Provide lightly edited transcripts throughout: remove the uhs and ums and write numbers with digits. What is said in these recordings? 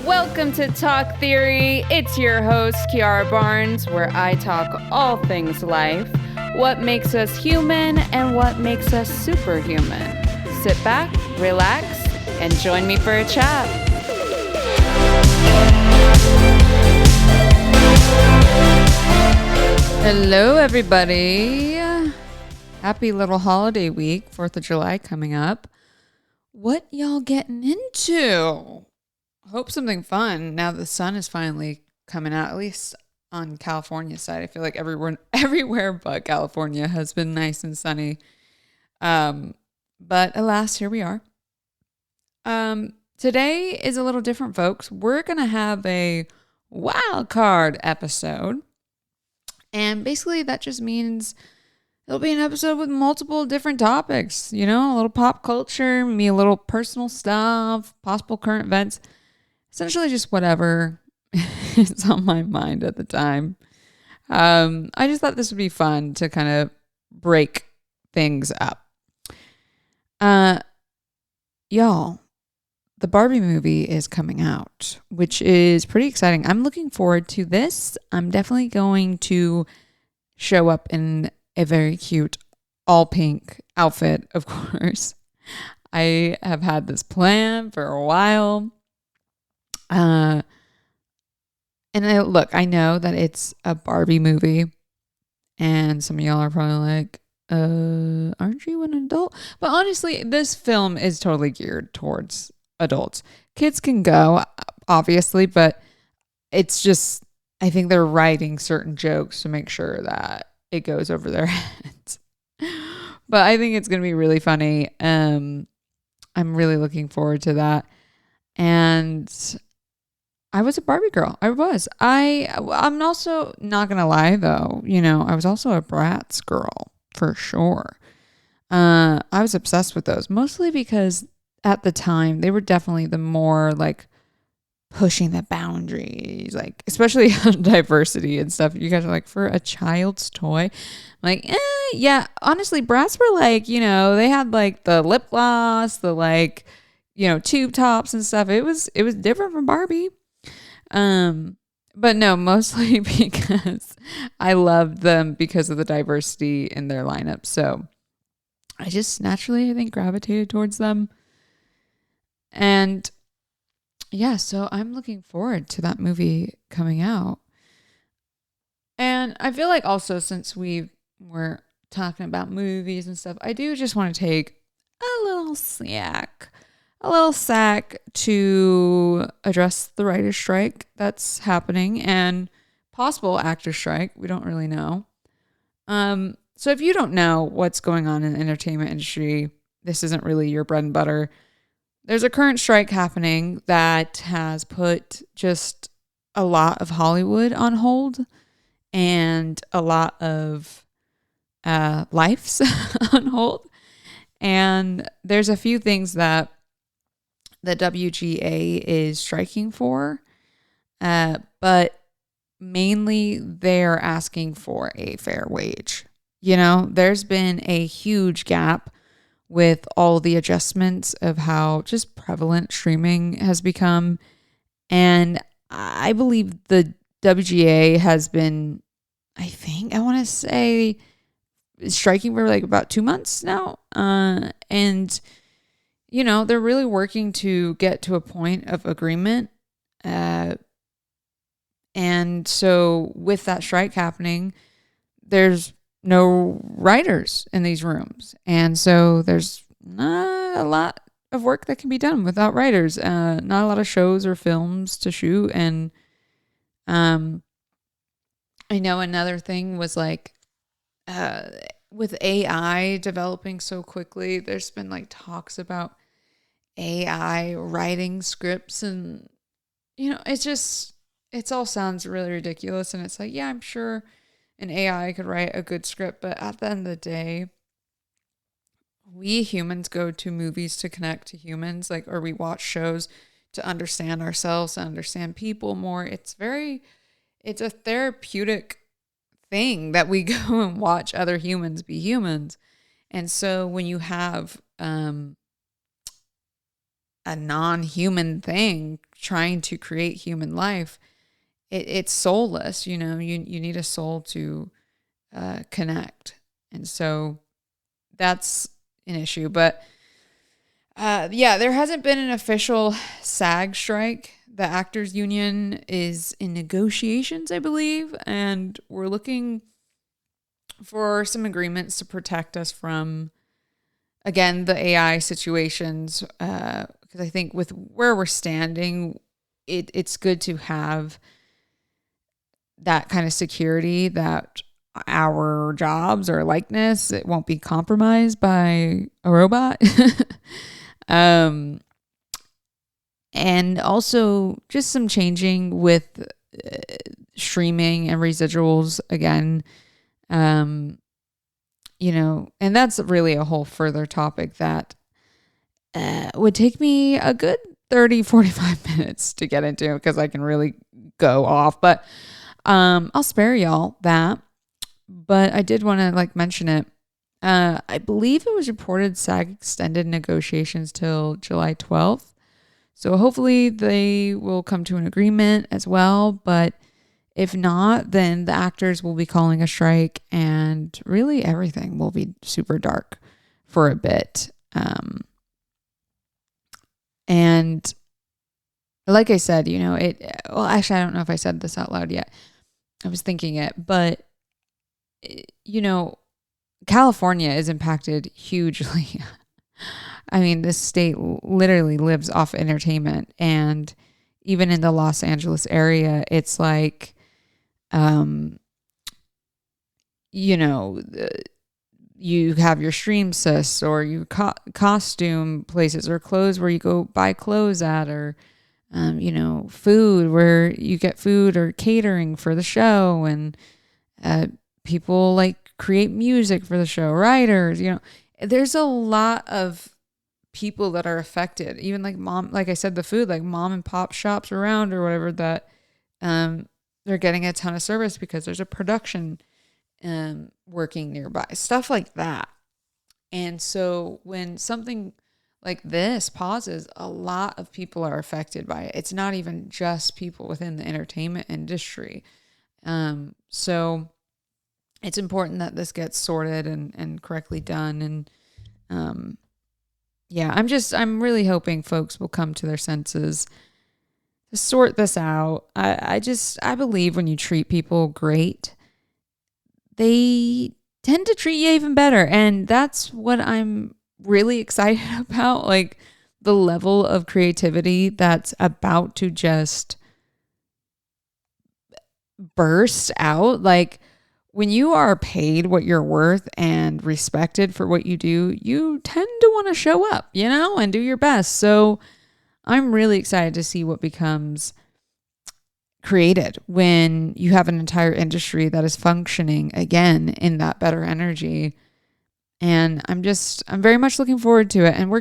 Welcome to Talk Theory. It's your host, Kiara Barnes, where I talk all things life, what makes us human, and what makes us superhuman. Sit back, relax, and join me for a chat. Hello, everybody. Happy little holiday week, 4th of July coming up. What y'all getting into? Hope something fun now that the sun is finally coming out, at least on California's side. I feel like everywhere but California has been nice and sunny. But alas, here we are. Today is a little different, folks. We're going to have a wild card episode. And basically that just means it'll be an episode with multiple different topics, a little pop culture, me a little personal stuff, possible current events. Essentially just whatever is on my mind at the time. I just thought this would be fun to kind of break things up. Y'all, the Barbie movie is coming out, which is pretty exciting. I'm looking forward to this. I'm definitely going to show up in a very cute all pink outfit, of course. I have had this plan for a while. And I know that it's a Barbie movie, and some of y'all are probably like, aren't you an adult? But honestly, this film is totally geared towards adults. Kids can go, obviously, but it's just, I think they're writing certain jokes to make sure that it goes over their heads. But I think it's going to be really funny. I'm really looking forward to that. And I was a Barbie girl. I was. I'm also not going to lie, though. I was also a Bratz girl, for sure. I was obsessed with those, mostly because at the time, they were definitely the more, pushing the boundaries, especially on diversity and stuff. You guys are like, for a child's toy? I'm like, yeah. Honestly, Bratz were they had, the lip gloss, the, tube tops and stuff. It was different from Barbie. But no, mostly because I loved them because of the diversity in their lineup. So I just naturally, I think, gravitated towards them. And yeah, so I'm looking forward to that movie coming out. And I feel like also, since we were talking about movies and stuff, I do just want to take a little sack to address the writer's strike that's happening and possible actor strike. We don't really know. So if you don't know what's going on in the entertainment industry, this isn't really your bread and butter. There's a current strike happening that has put just a lot of Hollywood on hold and a lot of lives on hold. And there's a few things that the WGA is striking for, but mainly they're asking for a fair wage. There's been a huge gap with all the adjustments of how just prevalent streaming has become. And I believe the WGA has been, I want to say, striking for about 2 months now. And they're really working to get to a point of agreement. And so with that strike happening, there's no writers in these rooms. And so there's not a lot of work that can be done without writers. Not a lot of shows or films to shoot. And I know another thing was with AI developing so quickly, there's been talks about AI writing scripts, and it all sounds really ridiculous. And it's yeah, I'm sure an AI could write a good script, but at the end of the day, we humans go to movies to connect to humans, or we watch shows to understand ourselves and understand people more. It's a therapeutic thing that we go and watch other humans be humans. And so when you have a non-human thing trying to create human life, it's soulless. You need a soul to connect. And so that's an issue. But there hasn't been an official SAG strike. The Actors Union is in negotiations, I believe, and we're looking for some agreements to protect us from, again, the AI situations. Because I think with where we're standing, it's good to have that kind of security that our jobs or likeness, it won't be compromised by a robot. And also just some changing with streaming and residuals again. And that's really a whole further topic that would take me a good 30-45 minutes to get into, because I can really go off. But I'll spare y'all that. But I did want to mention it. I believe it was reported SAG extended negotiations till July 12th. So hopefully they will come to an agreement as well. But if not, then the actors will be calling a strike, and really everything will be super dark for a bit. And like I said, actually, I don't know if I said this out loud yet. I was thinking it, but California is impacted hugely. I mean, this state literally lives off entertainment, and even in the Los Angeles area, it's like, you have your stream sis, or you costume places, or clothes where you go buy clothes at, or food where you get food or catering for the show, and people create music for the show, writers, there's a lot of people that are affected. Even like I said, the food, mom and pop shops around or whatever, that they're getting a ton of service because there's a production working nearby, stuff like that. And so when something like this pauses, a lot of people are affected by it. It's not even just people within the entertainment industry. So it's important that this gets sorted and correctly done. And I'm really hoping folks will come to their senses to sort this out. I believe when you treat people great, they tend to treat you even better. And that's what I'm really excited about. The level of creativity that's about to just burst out. When you are paid what you're worth and respected for what you do, you tend to want to show up, and do your best. So I'm really excited to see what becomes created when you have an entire industry that is functioning again in that better energy. And I'm very much looking forward to it, and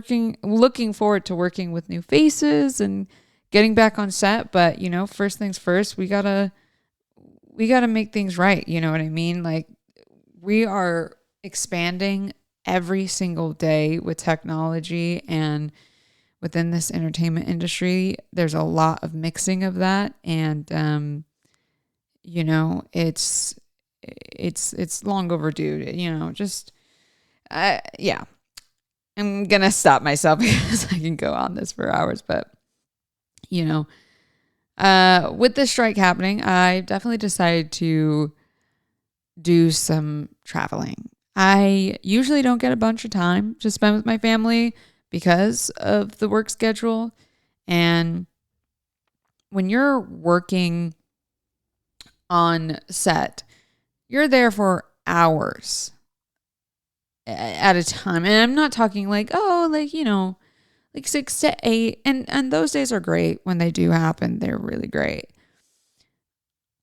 looking forward to working with new faces and getting back on set. But, first things first, we gotta make things right. You know what I mean? We are expanding every single day with technology, and within this entertainment industry, there's a lot of mixing of that. And, it's long overdue, I'm going to stop myself because I can go on this for hours, but with this strike happening, I definitely decided to do some traveling. I usually don't get a bunch of time to spend with my family because of the work schedule. And when you're working on set, you're there for hours at a time. And I'm not talking 6 to 8. And those days are great when they do happen. They're really great.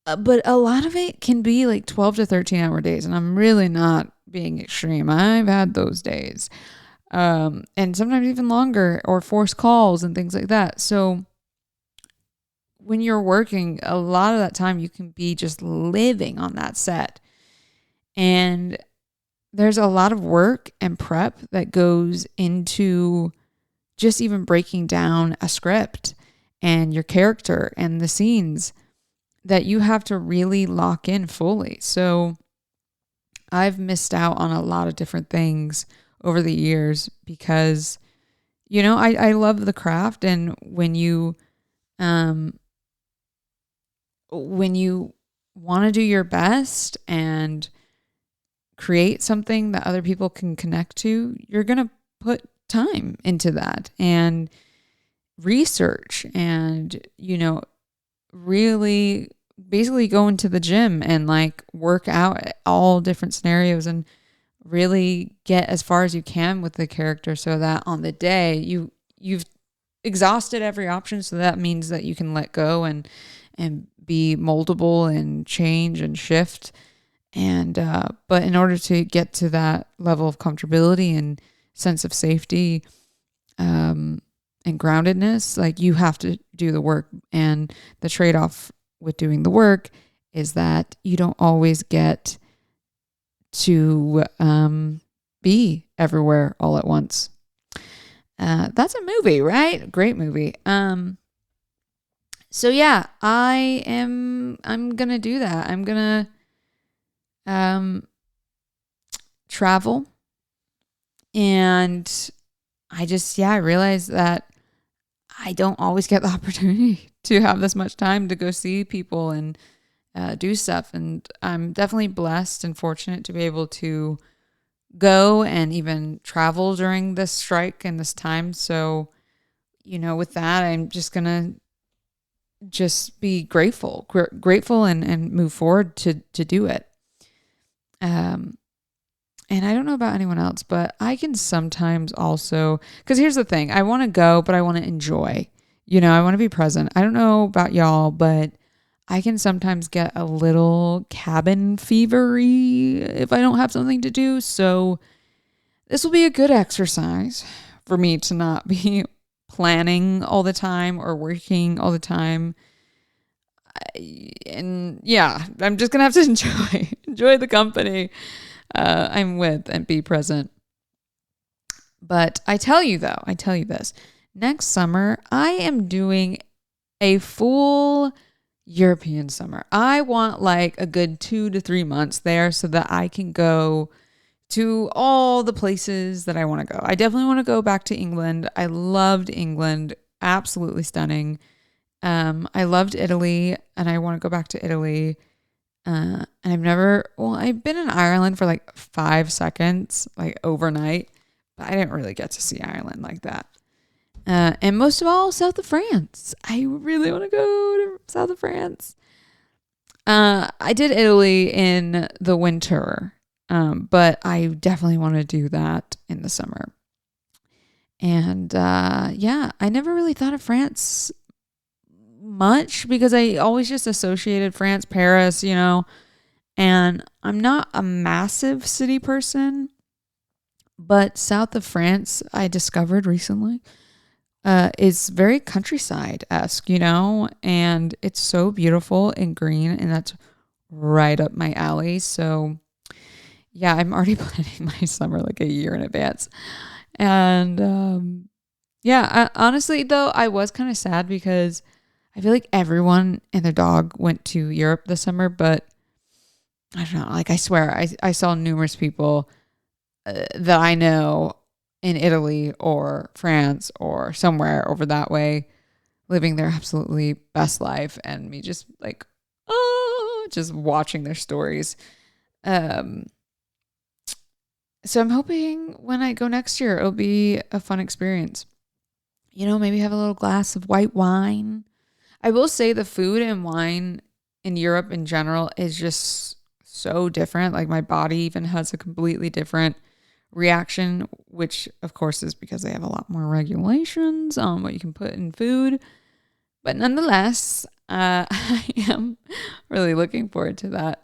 But a lot of it can be 12 to 13 hour days. And I'm really not being extreme. I've had those days. And sometimes even longer, or forced calls and things like that. So when you're working, a lot of that time you can be just living on that set. And there's a lot of work and prep that goes into just even breaking down a script and your character and the scenes that you have to really lock in fully. So I've missed out on a lot of different things over the years because, I love the craft. And um, when you want to do your best and create something that other people can connect to, you're going to put time into that and research and, really basically go into the gym and like work out all different scenarios and really get as far as you can with the character so that on the day you've exhausted every option. So that means that you can let go and be moldable and change and shift. And, but in order to get to that level of comfortability and sense of safety, and groundedness, like you have to do the work. And the trade-off with doing the work is that you don't always get to, be everywhere all at once. That's a movie, right? Great movie. So yeah, I'm going to do that. I'm going to, travel. And I realized that I don't always get the opportunity to have this much time to go see people and do stuff. And I'm definitely blessed and fortunate to be able to go and even travel during this strike and this time. So, with that, I'm just going to just be grateful and move forward to do it. And I don't know about anyone else, but I can sometimes also, because here's the thing, I want to go, but I want to enjoy, I want to be present. I don't know about y'all, but I can sometimes get a little cabin fevery if I don't have something to do. So this will be a good exercise for me to not be planning all the time or working all the time. And yeah, I'm just going to have to enjoy the company I'm with and be present. But I tell you this, next summer, I am doing a full European summer. I want like a good 2 to 3 months there so that I can go to all the places that I want to go. I definitely want to go back to England. I loved England. Absolutely stunning. I loved Italy and I want to go back to Italy. And I've been in Ireland for like 5 seconds, like overnight, but I didn't really get to see Ireland like that. And most of all, south of France. I really want to go to south of France. I did Italy in the winter, but I definitely want to do that in the summer. And I never really thought of France much because I always just associated France, Paris, and I'm not a massive city person, but south of France, I discovered recently, is very countryside-esque, and it's so beautiful and green, and that's right up my alley. So yeah, I'm already planning my summer like a year in advance. And honestly though, I was kind of sad because I feel like everyone and their dog went to Europe this summer, but I don't know. Like, I swear, I saw numerous people that I know in Italy or France or somewhere over that way living their absolutely best life. And me just like, just watching their stories. So I'm hoping when I go next year, it'll be a fun experience. Maybe have a little glass of white wine. I will say the food and wine in Europe in general is just so different. Like my body even has a completely different reaction, which of course is because they have a lot more regulations on what you can put in food. But nonetheless, I am really looking forward to that.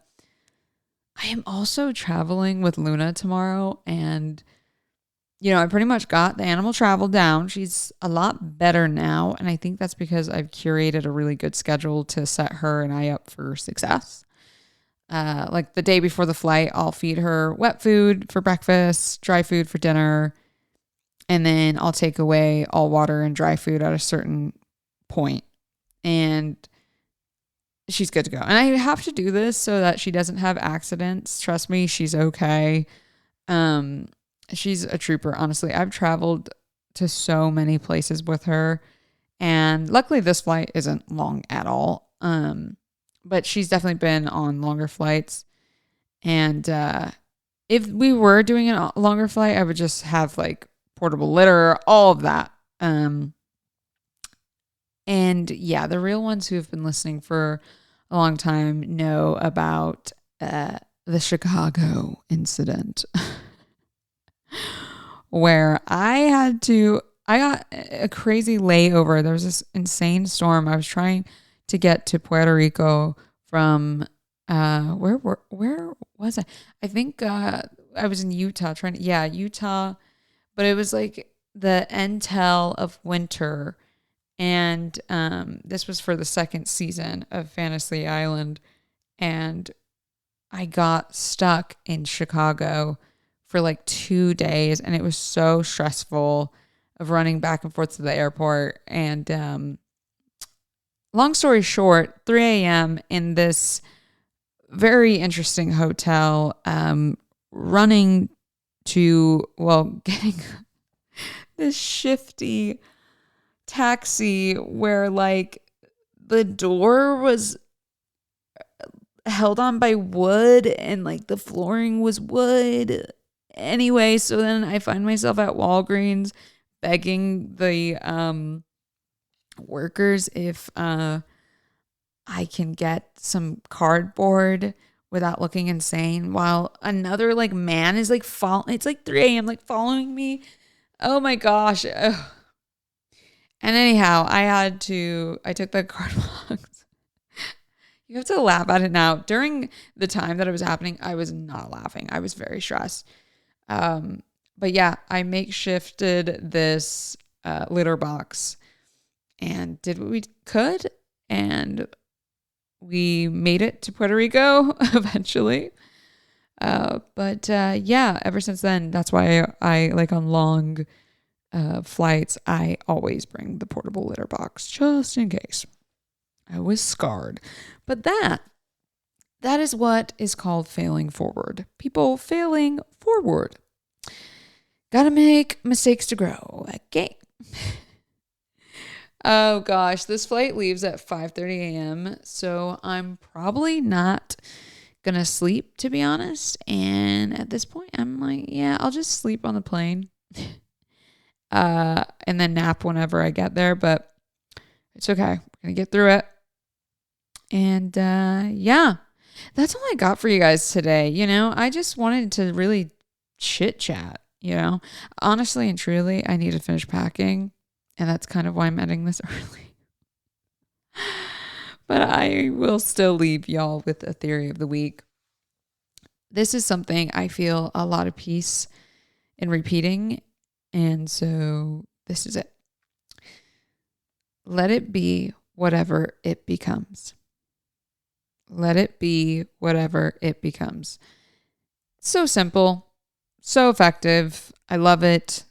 I am also traveling with Luna tomorrow, and I pretty much got the animal travel down. She's a lot better now. And I think that's because I've curated a really good schedule to set her and I up for success. Like the day before the flight, I'll feed her wet food for breakfast, dry food for dinner. And then I'll take away all water and dry food at a certain point. And she's good to go. And I have to do this so that she doesn't have accidents. Trust me, she's okay. She's a trooper, honestly. I've traveled to so many places with her. And luckily this flight isn't long at all. But she's definitely been on longer flights. And if we were doing a longer flight, I would just have like portable litter, all of that. And yeah, the real ones who have been listening for a long time know about the Chicago incident where I got a crazy layover. There was this insane storm. I was trying to get to Puerto Rico from where was I? I think I was in Utah Utah, but it was like the end tail of winter. And this was for the second season of Fantasy Island. And I got stuck in Chicago for like 2 days. And it was so stressful of running back and forth to the airport. And long story short, 3 a.m. in this very interesting hotel, running to, getting this shifty taxi where like the door was held on by wood and like the flooring was wood. Anyway, so then I find myself at Walgreens begging the workers if I can get some cardboard without looking insane, while another like man is like it's like 3 a.m. like following me. Oh my gosh. Ugh. And anyhow, I took the card box. You have to laugh at it now. During the time that it was happening, I was not laughing. I was very stressed. But yeah, I makeshifted this litter box and did what we could. And we made it to Puerto Rico eventually. But yeah, ever since then, that's why I like on long flights, I always bring the portable litter box just in case. I was scarred. But that is what is called failing forward. People failing forward. Gotta make mistakes to grow. Okay. Oh gosh, this flight leaves at 5:30 a.m. So I'm probably not gonna sleep, to be honest. And at this point, I'm like, yeah, I'll just sleep on the plane. And then nap whenever I get there, but it's okay. We're gonna get through it. And yeah, that's all I got for you guys today. I just wanted to really chit chat, honestly and truly, I need to finish packing, and that's kind of why I'm ending this early. But I will still leave y'all with a theory of the week. This is something I feel a lot of peace in repeating. And so this is it. Let it be whatever it becomes. Let it be whatever it becomes. So simple, so effective. I love it.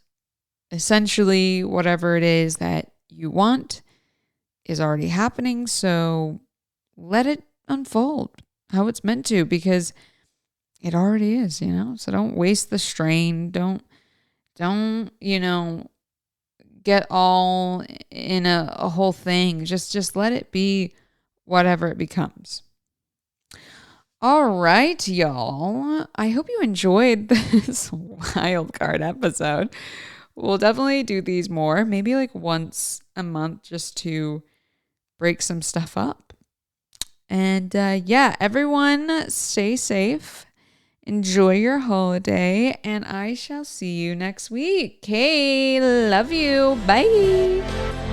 Essentially, whatever it is that you want is already happening. So let it unfold how it's meant to, because it already is, So don't waste the strain. Don't, get all in a whole thing. Just let it be whatever it becomes. All right, y'all. I hope you enjoyed this wild card episode. We'll definitely do these more, maybe like once a month, just to break some stuff up. And yeah, everyone stay safe. Enjoy your holiday, and I shall see you next week. Okay, love you. Bye.